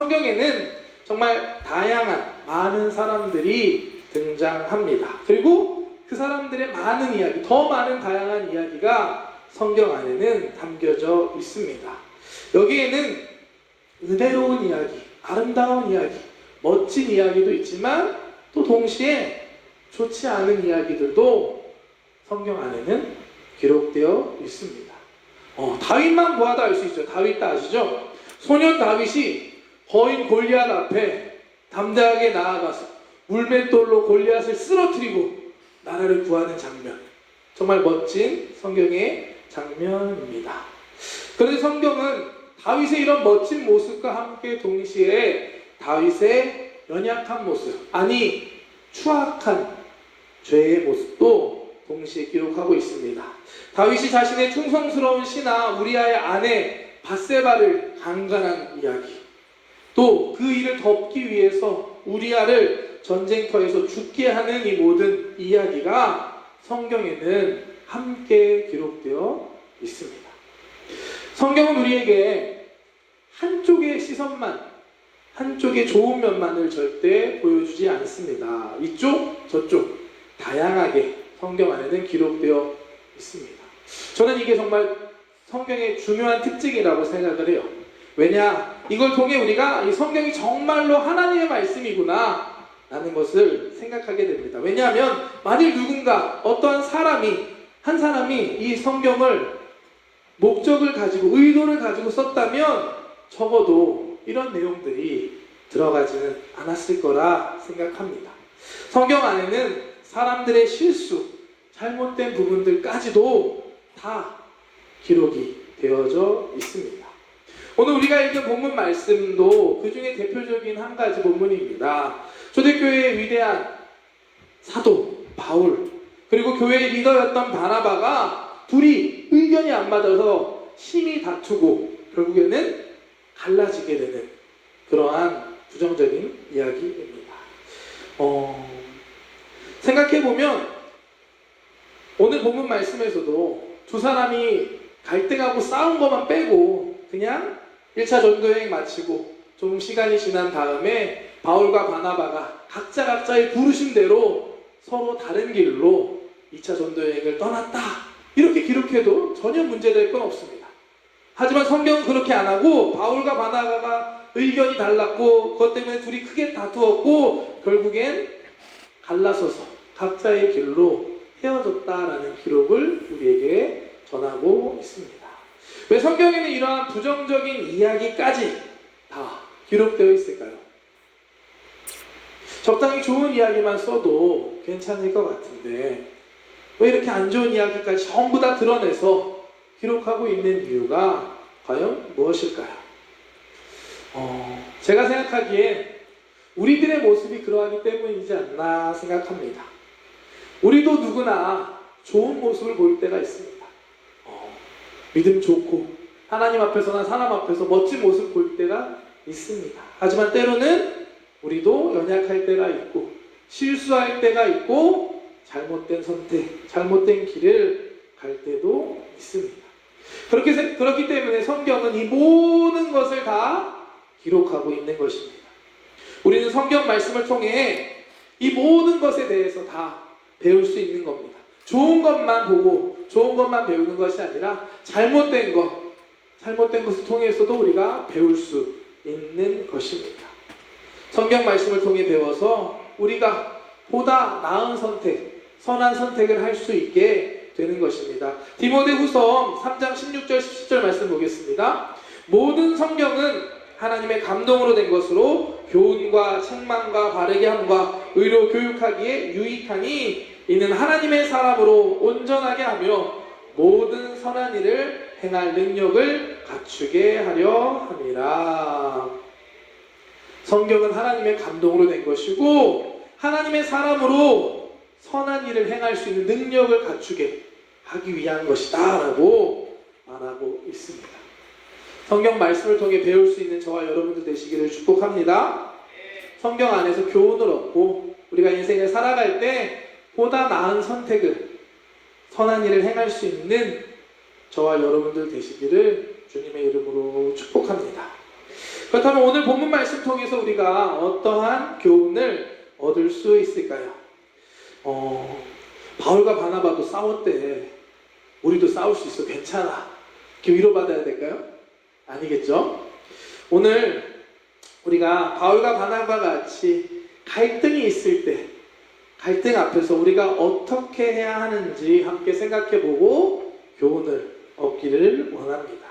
성경에는 정말 다양한 많은 사람들이 등장합니다. 그리고 그 사람들의 많은 이야기, 더 많은 다양한 이야기가 성경 안에는 담겨져 있습니다. 여기에는 은혜로운 이야기, 아름다운 이야기, 멋진 이야기도 있지만 또 동시에 좋지 않은 이야기들도 성경 안에는 기록되어 있습니다. 다윗만 보아도 알 수 있죠. 다윗도 아시죠? 소년 다윗이 거인 골리앗 앞에 담대하게 나아가서 물맷돌로 골리앗을 쓰러뜨리고 나라를 구하는 장면, 정말 멋진 성경의 장면입니다. 그런데 성경은 다윗의 이런 멋진 모습과 함께 동시에 다윗의 연약한 모습, 아니 추악한 죄의 모습도 동시에 기록하고 있습니다. 다윗이 자신의 충성스러운 신하 우리아의 아내 밧세바를 강간한 이야기, 또 그 일을 덮기 위해서 우리아를 전쟁터에서 죽게 하는 이 모든 이야기가 성경에는 함께 기록되어 있습니다. 성경은 우리에게 한쪽의 시선만, 한쪽의 좋은 면만을 절대 보여주지 않습니다. 이쪽, 저쪽 다양하게 성경 안에는 기록되어 있습니다. 저는 이게 정말 성경의 중요한 특징이라고 생각을 해요. 왜냐? 이걸 통해 우리가 이 성경이 정말로 하나님의 말씀이구나 라는 것을 생각하게 됩니다. 왜냐하면 만일 누군가, 어떠한 사람이, 한 사람이 이 성경을 목적을 가지고, 의도를 가지고 썼다면 적어도 이런 내용들이 들어가지는 않았을 거라 생각합니다. 성경 안에는 사람들의 실수, 잘못된 부분들까지도 다 기록이 되어져 있습니다. 오늘 우리가 읽은 본문 말씀도 그 중에 대표적인 한 가지 본문입니다. 초대교회의 위대한 사도 바울, 그리고 교회의 리더였던 바나바가 둘이 의견이 안 맞아서 심히 다투고 결국에는 갈라지게 되는 그러한 부정적인 이야기입니다. 생각해보면 오늘 본문 말씀에서도 두 사람이 갈등하고 싸운 것만 빼고 그냥 1차 전도여행 마치고 좀 시간이 지난 다음에 바울과 바나바가 각자의 부르심대로 서로 다른 길로 2차 전도여행을 떠났다, 이렇게 기록해도 전혀 문제될 건 없습니다. 하지만 성경은 그렇게 안 하고 바울과 바나바가 의견이 달랐고 그것 때문에 둘이 크게 다투었고 결국엔 갈라서서 각자의 길로 헤어졌다라는 기록을 우리에게 전하고 있습니다. 왜 성경에는 이러한 부정적인 이야기까지 다 기록되어 있을까요? 적당히 좋은 이야기만 써도 괜찮을 것 같은데 왜 이렇게 안 좋은 이야기까지 전부 다 드러내서 기록하고 있는 이유가 과연 무엇일까요? 제가 생각하기에 우리들의 모습이 그러하기 때문이지 않나 생각합니다. 우리도 누구나 좋은 모습을 보일 때가 있습니다. 믿음 좋고 하나님 앞에서나 사람 앞에서 멋진 모습을 보일 때가 있습니다. 하지만 때로는 우리도 연약할 때가 있고 실수할 때가 있고 잘못된 선택, 잘못된 길을 갈 때도 있습니다. 그렇기 때문에 성경은 이 모든 것을 다 기록하고 있는 것입니다. 우리는 성경 말씀을 통해 이 모든 것에 대해서 다 배울 수 있는 겁니다. 좋은 것만 보고 좋은 것만 배우는 것이 아니라 잘못된 것을 통해서도 우리가 배울 수 있는 것입니다. 성경 말씀을 통해 배워서 우리가 보다 나은 선택, 선한 선택을 할 수 있게 되는 것입니다. 디모데후서 3장 16절 17절 말씀 보겠습니다. 모든 성경은 하나님의 감동으로 된 것으로 교훈과 책망과 바르게 함과 의로 교육하기에 유익하니 이는 하나님의 사람으로 온전하게 하며 모든 선한 일을 행할 능력을 갖추게 하려 함이라. 성경은 하나님의 감동으로 된 것이고 하나님의 사람으로 선한 일을 행할 수 있는 능력을 갖추게 하기 위한 것이다 라고 말하고 있습니다. 성경 말씀을 통해 배울 수 있는 저와 여러분들 되시기를 축복합니다. 성경 안에서 교훈을 얻고 우리가 인생을 살아갈 때 보다 나은 선택을, 선한 일을 행할 수 있는 저와 여러분들 되시기를 주님의 이름으로 축복합니다. 그렇다면 오늘 본문 말씀 통해서 우리가 어떠한 교훈을 얻을 수 있을까요? 바울과 바나바도 싸웠대. 우리도 싸울 수 있어. 괜찮아. 이렇게 위로받아야 될까요? 아니겠죠? 오늘 우리가 바울과 바나바 같이 갈등이 있을 때 갈등 앞에서 우리가 어떻게 해야 하는지 함께 생각해보고 교훈을 얻기를 원합니다.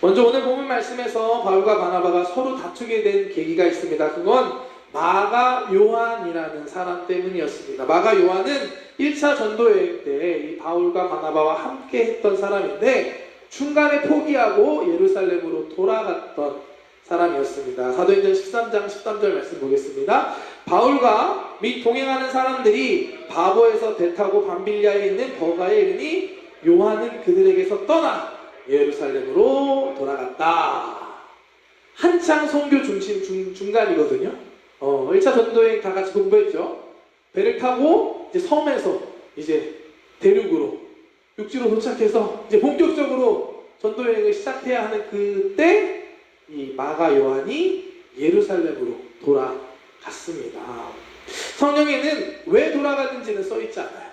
먼저 오늘 본문 말씀에서 바울과 바나바가 서로 다투게 된 계기가 있습니다. 그건 마가 요한이라는 사람 때문이었습니다. 마가 요한은 1차 전도여행 때 이 바울과 바나바와 함께 했던 사람인데 중간에 포기하고 예루살렘으로 돌아갔던 사람이었습니다. 사도행전 13장 13절 말씀 보겠습니다. 바울과 및 동행하는 사람들이 바보에서 배 타고 밤빌리아에 있는 버가에 이르니 요한은 그들에게서 떠나 예루살렘으로 돌아갔다. 한창 선교 중간이거든요. 1차 전도여행 다 같이 공부했죠. 배를 타고 이제 섬에서 이제 대륙으로 육지로 도착해서 이제 본격적으로 전도여행을 시작해야 하는 그때 이 마가 요한이 예루살렘으로 돌아갔습니다. 성경에는 왜 돌아갔는지는 써있지 않아요.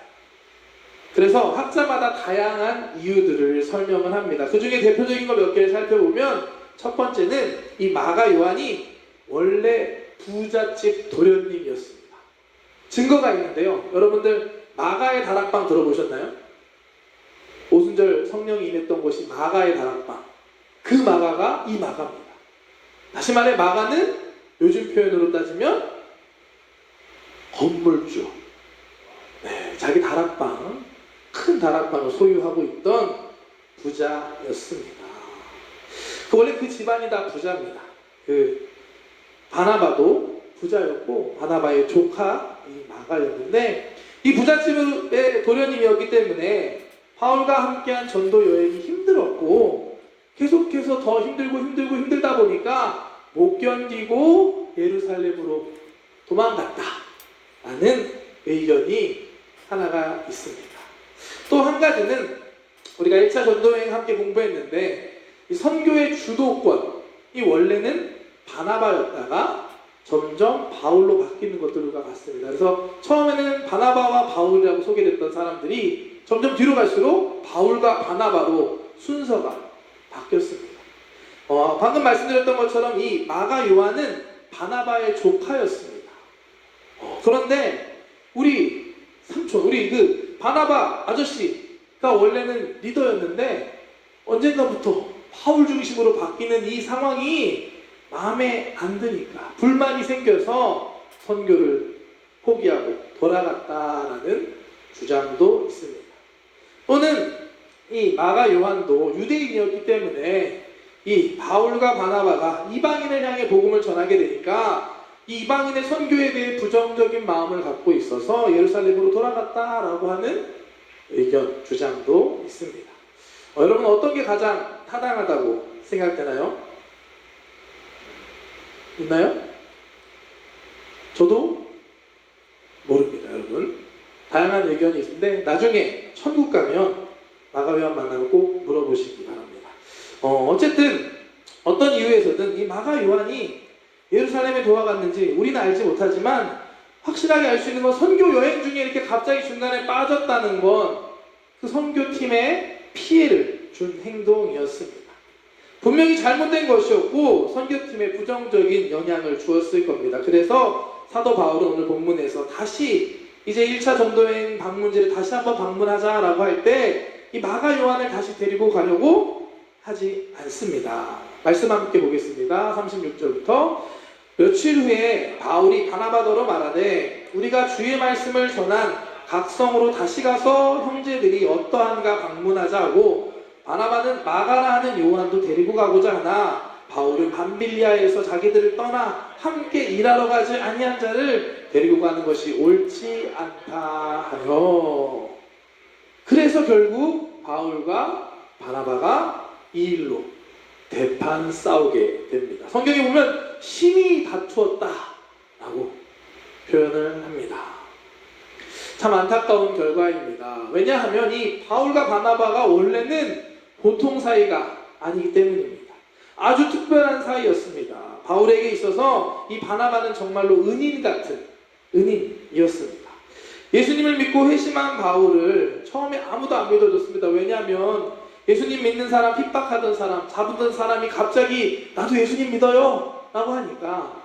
그래서 학자마다 다양한 이유들을 설명을 합니다. 그 중에 대표적인 거 몇 개를 살펴보면 첫 번째는 이 마가 요한이 원래 부잣집 도련님이었습니다. 증거가 있는데요. 여러분들 마가의 다락방 들어보셨나요? 오순절 성령이 임했던 곳이 마가의 다락방. 그 마가가 이 마가입니다. 다시 말해 마가는 요즘 표현으로 따지면 건물주. 네, 자기 다락방, 큰 다락방을 소유하고 있던 부자였습니다. 원래 그 집안이 다 부자입니다. 바나바도 부자였고 바나바의 조카 이 마가였는데 이 부잣집의 도련님이었기 때문에 바울과 함께한 전도 여행이 힘들었고 계속해서 더 힘들다 보니까 못 견디고 예루살렘으로 도망갔다 라는 의견이 하나가 있습니다. 또 한 가지는 우리가 1차 전도여행 함께 공부했는데 이 선교의 주도권이 원래는 바나바였다가 점점 바울로 바뀌는 것들을 우리가 봤습니다. 그래서 처음에는 바나바와 바울이라고 소개됐던 사람들이 점점 뒤로 갈수록 바울과 바나바로 순서가 바뀌었습니다. 방금 말씀드렸던 것처럼 이 마가 요한은 바나바의 조카였습니다. 그런데 우리 삼촌, 우리 바나바 아저씨가 원래는 리더였는데 언젠가부터 바울 중심으로 바뀌는 이 상황이 마음에 안 드니까 불만이 생겨서 선교를 포기하고 돌아갔다라는 주장도 있습니다. 또는 이 마가 요한도 유대인이었기 때문에 이 바울과 바나바가 이방인을 향해 복음을 전하게 되니까 이 이방인의 선교에 대해 부정적인 마음을 갖고 있어서 예루살렘으로 돌아갔다라고 하는 의견, 주장도 있습니다. 여러분 어떤 게 가장 타당하다고 생각되나요? 있나요? 저도 모릅니다, 여러분. 다양한 의견이 있는데 나중에 천국 가면 마가 요한 만나면 꼭 물어보시기 바랍니다. 어쨌든 어떤 이유에서든 이 마가 요한이 예루살렘에 돌아갔는지 우리는 알지 못하지만 확실하게 알 수 있는 건 선교 여행 중에 이렇게 갑자기 중간에 빠졌다는 건 그 선교팀에 피해를 준 행동이었습니다. 분명히 잘못된 것이었고 선교팀에 부정적인 영향을 주었을 겁니다. 그래서 사도 바울은 오늘 본문에서 다시 이제 1차 전도여행 방문지를 다시 한번 방문하자라고 할 때 이 마가 요한을 다시 데리고 가려고 하지 않습니다. 말씀 함께 보겠습니다. 36절부터 며칠 후에 바울이 바나바더러 말하되 우리가 주의 말씀을 전한 각 성으로 다시 가서 형제들이 어떠한가 방문하자 하고 바나바는 마가라 하는 요한도 데리고 가고자 하나 바울은 밤빌리아에서 자기들을 떠나 함께 일하러 가지 아니한 자를 데리고 가는 것이 옳지 않다 하여 그래서 결국 바울과 바나바가 이 일로 대판 싸우게 됩니다. 성경에 보면 심히 다투었다 라고 표현을 합니다. 참 안타까운 결과입니다. 왜냐하면 이 바울과 바나바가 원래는 보통 사이가 아니기 때문입니다. 아주 특별한 사이였습니다. 바울에게 있어서 이 바나바는 정말로 은인 같은 은인이었습니다. 예수님을 믿고 회심한 바울을 처음에 아무도 안 믿어줬습니다. 왜냐하면 예수님 믿는 사람, 핍박하던 사람, 잡던 사람이 갑자기 나도 예수님 믿어요 라고 하니까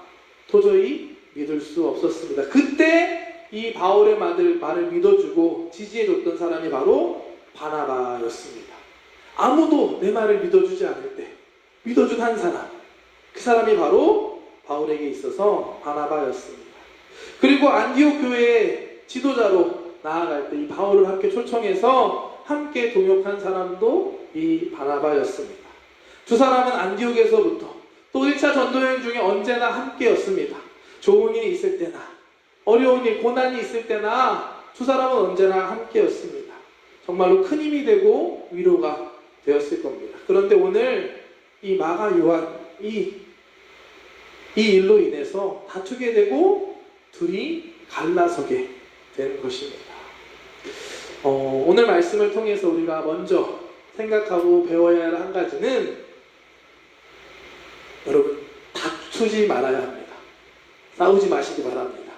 도저히 믿을 수 없었습니다. 그때 이 바울의 말을 믿어주고 지지해줬던 사람이 바로 바나바였습니다. 아무도 내 말을 믿어주지 않을 때 믿어준 한 사람, 그 사람이 바로 바울에게 있어서 바나바였습니다. 그리고 안디옥 교회의 지도자로 나아갈 때 이 바울을 함께 초청해서 함께 동역한 사람도 이 바나바였습니다. 두 사람은 안디옥에서부터 또 1차 전도여행 중에 언제나 함께였습니다. 좋은 일이 있을 때나 어려운 일, 고난이 있을 때나 두 사람은 언제나 함께였습니다. 정말로 큰 힘이 되고 위로가 되었을 겁니다. 그런데 오늘 이 마가 요한 이 일로 인해서 다투게 되고 둘이 갈라서게 된 것입니다. 오늘 말씀을 통해서 우리가 먼저 생각하고 배워야 할 한 가지는 여러분 다투지 말아야 합니다. 싸우지 마시기 바랍니다.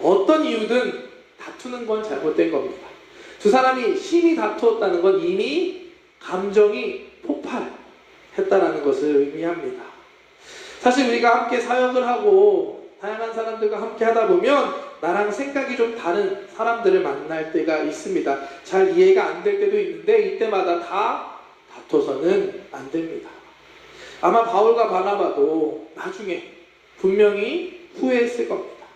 어떤 이유든 다투는 건 잘못된 겁니다. 두 사람이 심히 다투었다는 건 이미 감정이 폭발했다는 것을 의미합니다. 사실 우리가 함께 사역을 하고 다양한 사람들과 함께 하다 보면 나랑 생각이 좀 다른 사람들을 만날 때가 있습니다. 잘 이해가 안 될 때도 있는데 이때마다 다 다퉈서는 안 됩니다. 아마 바울과 바나바도 나중에 분명히 후회했을 겁니다.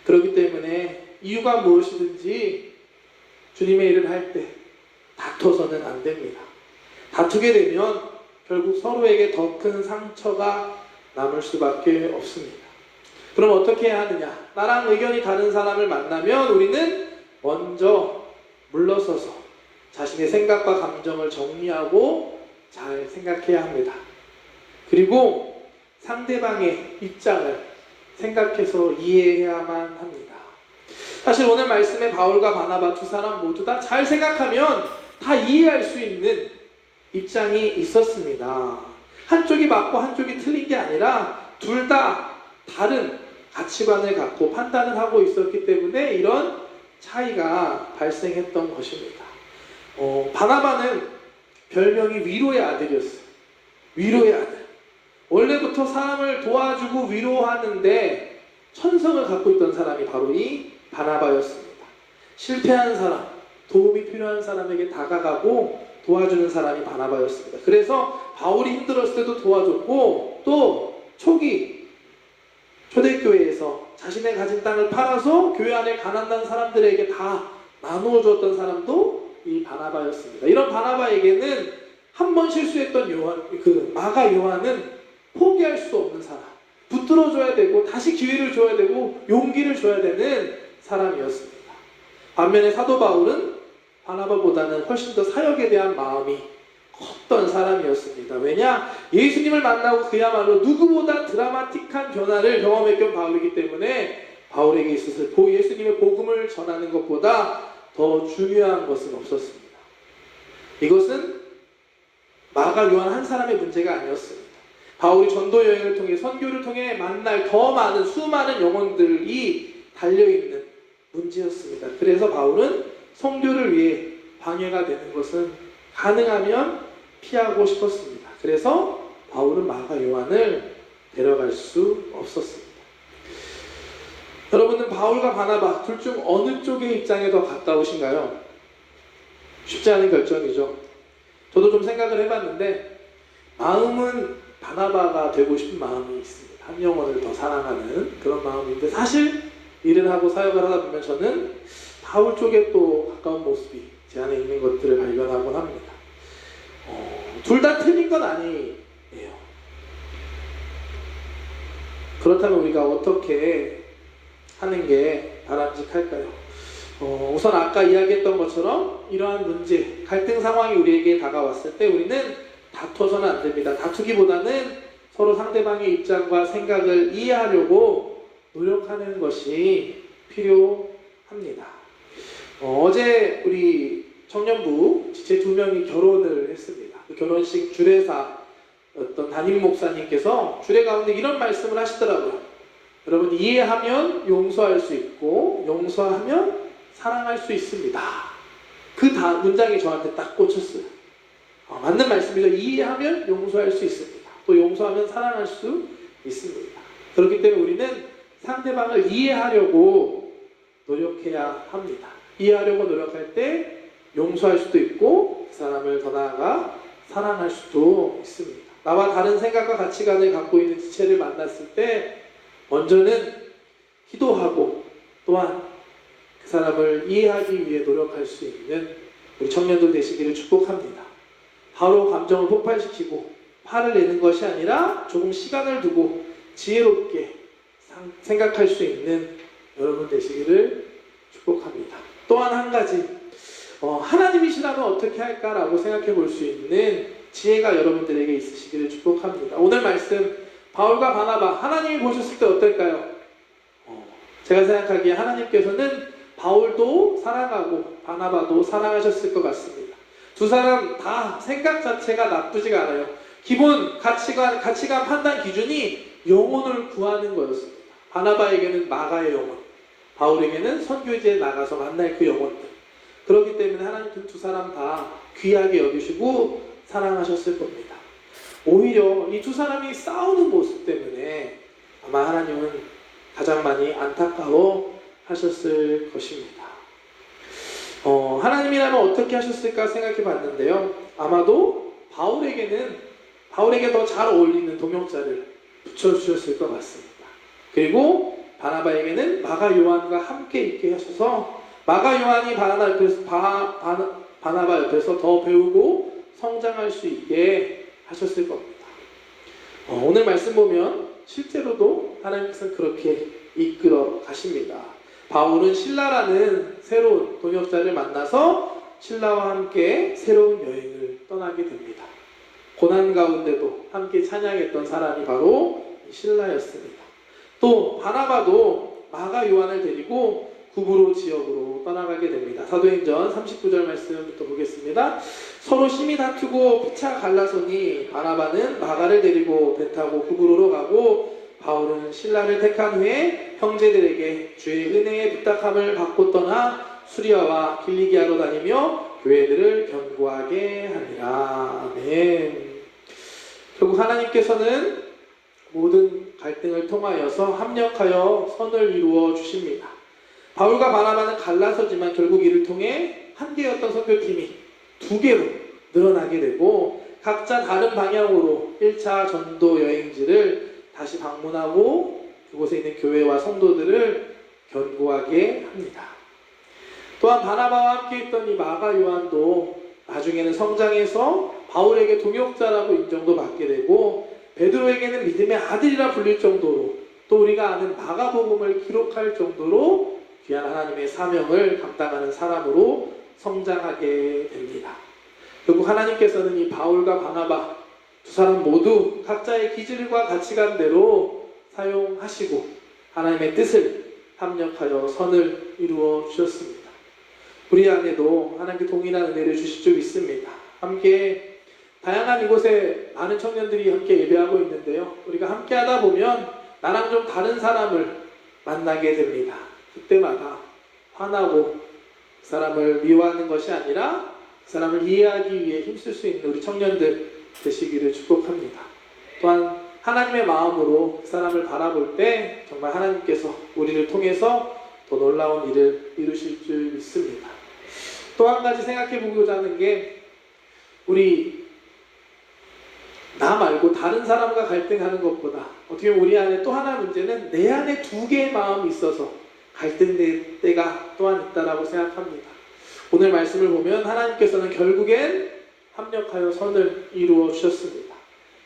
그렇기 때문에 이유가 무엇이든지 주님의 일을 할 때 다퉈서는 안 됩니다. 다투게 되면 결국 서로에게 더 큰 상처가 남을 수밖에 없습니다. 그럼 어떻게 해야 하느냐? 나랑 의견이 다른 사람을 만나면 우리는 먼저 물러서서 자신의 생각과 감정을 정리하고 잘 생각해야 합니다. 그리고 상대방의 입장을 생각해서 이해해야만 합니다. 사실 오늘 말씀에 바울과 바나바 두 사람 모두 다 잘 생각하면 다 이해할 수 있는 입장이 있었습니다. 한쪽이 맞고 한쪽이 틀린 게 아니라 둘 다 다른 가치관을 갖고 판단을 하고 있었기 때문에 이런 차이가 발생했던 것입니다. 바나바는 별명이 위로의 아들이었어요. 위로의 아들. 원래부터 사람을 도와주고 위로하는데 천성을 갖고 있던 사람이 바로 이 바나바였습니다. 실패한 사람, 도움이 필요한 사람에게 다가가고 도와주는 사람이 바나바였습니다. 그래서 바울이 힘들었을 때도 도와줬고 또 초기 초대교회에서 자신의 가진 땅을 팔아서 교회 안에 가난한 사람들에게 다 나누어 주었던 사람도 이 바나바였습니다. 이런 바나바에게는 한 번 실수했던 마가 요한은 포기할 수 없는 사람, 붙들어줘야 되고 다시 기회를 줘야 되고 용기를 줘야 되는 사람이었습니다. 반면에 사도 바울은 바나바보다는 훨씬 더 사역에 대한 마음이 컸던 사람이었습니다. 왜냐? 예수님을 만나고 그야말로 누구보다 드라마틱한 변화를 경험했던 바울이기 때문에 바울에게 있어서 예수님의 복음을 전하는 것보다 더 중요한 것은 없었습니다. 이것은 마가 요한 한 사람의 문제가 아니었습니다. 바울이 전도 여행을 통해 선교를 통해 만날 더 많은 수많은 영혼들이 달려있는 문제였습니다. 그래서 바울은 성교를 위해 방해가 되는 것은 가능하면 피하고 싶었습니다. 그래서 바울은 마가 요한을 데려갈 수 없었습니다. 여러분은 바울과 바나바 둘 중 어느 쪽의 입장에 더 가까우신가요? 쉽지 않은 결정이죠. 저도 좀 생각을 해봤는데 마음은 바나바가 되고 싶은 마음이 있습니다. 한 영혼을 더 사랑하는 그런 마음인데 사실 일을 하고 사역을 하다 보면 저는 바울 쪽에 또 가까운 모습이 제 안에 있는 것들을 발견하곤 합니다. 둘 다 틀린 건 아니에요. 그렇다면 우리가 어떻게 하는 게 바람직할까요? 우선 아까 이야기했던 것처럼 이러한 문제, 갈등 상황이 우리에게 다가왔을 때 우리는 다퉈서는 안 됩니다. 다투기보다는 서로 상대방의 입장과 생각을 이해하려고 노력하는 것이 필요합니다. 어제 우리 청년부 지체 2명이 결혼을 했습니다. 그 결혼식 주례사 어떤 담임 목사님께서 주례 가운데 이런 말씀을 하시더라고요. 여러분, 이해하면 용서할 수 있고 용서하면 사랑할 수 있습니다. 그 문장이 저한테 딱 꽂혔어요. 맞는 말씀이죠. 이해하면 용서할 수 있습니다. 또 용서하면 사랑할 수 있습니다. 그렇기 때문에 우리는 상대방을 이해하려고 노력해야 합니다. 이해하려고 노력할 때 용서할 수도 있고 그 사람을 더 나아가 사랑할 수도 있습니다. 나와 다른 생각과 가치관을 갖고 있는 지체를 만났을 때 먼저는 기도하고 또한 그 사람을 이해하기 위해 노력할 수 있는 우리 청년들 되시기를 축복합니다. 바로 감정을 폭발시키고 화를 내는 것이 아니라 조금 시간을 두고 지혜롭게 생각할 수 있는 여러분 되시기를 축복합니다. 또한 한 가지, 하나님이시라면 어떻게 할까라고 생각해 볼 수 있는 지혜가 여러분들에게 있으시기를 축복합니다. 오늘 말씀 바울과 바나바, 하나님이 보셨을 때 어떨까요? 제가 생각하기에 하나님께서는 바울도 사랑하고 바나바도 사랑하셨을 것 같습니다. 두 사람 다 생각 자체가 나쁘지가 않아요. 기본 가치관 판단 기준이 영혼을 구하는 거였습니다. 바나바에게는 마가의 영혼, 바울에게는 선교지에 나가서 만날 그 영혼들. 그렇기 때문에 하나님께서 두 사람 다 귀하게 여기시고 사랑하셨을 겁니다. 오히려 이 두 사람이 싸우는 모습 때문에 아마 하나님은 가장 많이 안타까워 하셨을 것입니다. 하나님이라면 어떻게 하셨을까 생각해 봤는데요. 아마도 바울에게 더 잘 어울리는 동역자를 붙여주셨을 것 같습니다. 그리고 바나바에게는 마가 요한과 함께 있게 하셔서 마가 요한이 바나바 옆에서 더 배우고 성장할 수 있게 하셨을 겁니다. 오늘 말씀 보면 실제로도 하나님께서는 그렇게 이끌어 가십니다. 바울은 신라라는 새로운 동역자를 만나서 신라와 함께 새로운 여행을 떠나게 됩니다. 고난 가운데도 함께 찬양했던 사람이 바로 신라였습니다. 또 바나바도 마가 요한을 데리고 구브로 지역으로 떠나가게 됩니다. 사도행전 39절 말씀부터 보겠습니다. 서로 심히 다투고 피차 갈라서니 바나바는 마가를 데리고 배 타고 구브로로 가고 바울은 신라를 택한 후에 형제들에게 주의 은혜의 부탁함을 받고 떠나 수리아와 길리기아로 다니며 교회들을 견고하게 하니라. 아멘. 결국 하나님께서는 모든 갈등을 통하여서 합력하여 선을 이루어 주십니다. 바울과 바나바는 갈라서지만 결국 이를 통해 한 개였던 선교팀이 두 개로 늘어나게 되고 각자 다른 방향으로 1차 전도 여행지를 다시 방문하고 그곳에 있는 교회와 성도들을 견고하게 합니다. 또한 바나바와 함께 있던 이 마가 요한도 나중에는 성장해서 바울에게 동역자라고 인정도 받게 되고 베드로에게는 믿음의 아들이라 불릴 정도로 또 우리가 아는 마가복음을 기록할 정도로 귀한 하나님의 사명을 감당하는 사람으로 성장하게 됩니다. 결국 하나님께서는 이 바울과 바나바 두 사람 모두 각자의 기질과 가치관대로 사용하시고 하나님의 뜻을 합력하여 선을 이루어 주셨습니다. 우리 안에도 하나님께 동일한 은혜를 주실 줄 믿습니다. 함께 다양한 이곳에 많은 청년들이 함께 예배하고 있는데요. 우리가 함께 하다 보면 나랑 좀 다른 사람을 만나게 됩니다. 그때마다 화나고 그 사람을 미워하는 것이 아니라 그 사람을 이해하기 위해 힘쓸 수 있는 우리 청년들 되시기를 축복합니다. 또한 하나님의 마음으로 그 사람을 바라볼 때 정말 하나님께서 우리를 통해서 더 놀라운 일을 이루실 줄 믿습니다. 또 한 가지 생각해 보고자 하는 게 우리 나 말고 다른 사람과 갈등하는 것보다 어떻게 보면 우리 안에 또 하나의 문제는 내 안에 두 개의 마음이 있어서 갈등될 때가 또한 있다라고 생각합니다. 오늘 말씀을 보면 하나님께서는 결국엔 합력하여 선을 이루어 주셨습니다.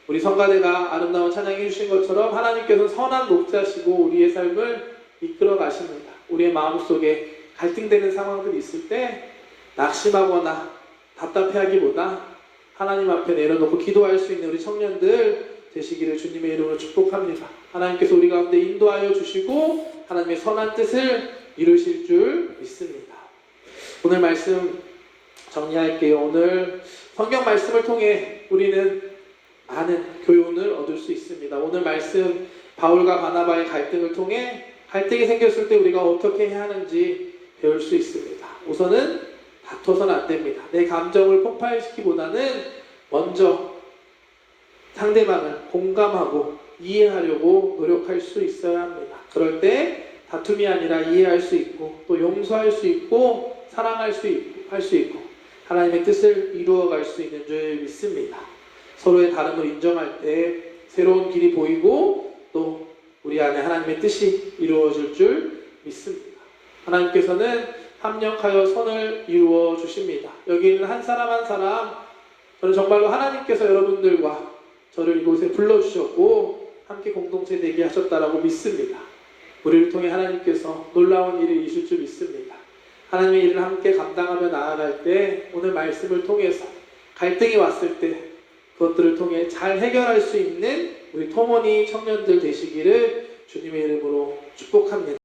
우리 성가대가 아름다운 찬양해 주신 것처럼 하나님께서는 선한 목자시고 우리의 삶을 이끌어 가십니다. 우리의 마음속에 갈등되는 상황들이 있을 때 낙심하거나 답답해하기보다 하나님 앞에 내려놓고 기도할 수 있는 우리 청년들 되시기를 주님의 이름으로 축복합니다. 하나님께서 우리 가운데 인도하여 주시고 하나님의 선한 뜻을 이루실 줄 믿습니다. 오늘 말씀 정리할게요. 오늘 성경 말씀을 통해 우리는 많은 교훈을 얻을 수 있습니다. 오늘 말씀 바울과 바나바의 갈등을 통해 갈등이 생겼을 때 우리가 어떻게 해야 하는지 배울 수 있습니다. 우선은 다퉈서는 안 됩니다. 내 감정을 폭발시키기보다는 먼저 상대방을 공감하고 이해하려고 노력할 수 있어야 합니다. 그럴 때 다툼이 아니라 이해할 수 있고 또 용서할 수 있고 사랑할 수 있고 할 수 있고 하나님의 뜻을 이루어갈 수 있는 줄 믿습니다. 서로의 다름을 인정할 때 새로운 길이 보이고 또 우리 안에 하나님의 뜻이 이루어질 줄 믿습니다. 하나님께서는 합력하여 선을 이루어 주십니다. 여기 있는 한 사람 한 사람 저는 정말로 하나님께서 여러분들과 저를 이곳에 불러주셨고 함께 공동체 되게 하셨다라고 믿습니다. 우리를 통해 하나님께서 놀라운 일을 이루실 줄 믿습니다. 하나님의 일을 함께 감당하며 나아갈 때 오늘 말씀을 통해서 갈등이 왔을 때 그것들을 통해 잘 해결할 수 있는 우리 토모니 청년들 되시기를 주님의 이름으로 축복합니다.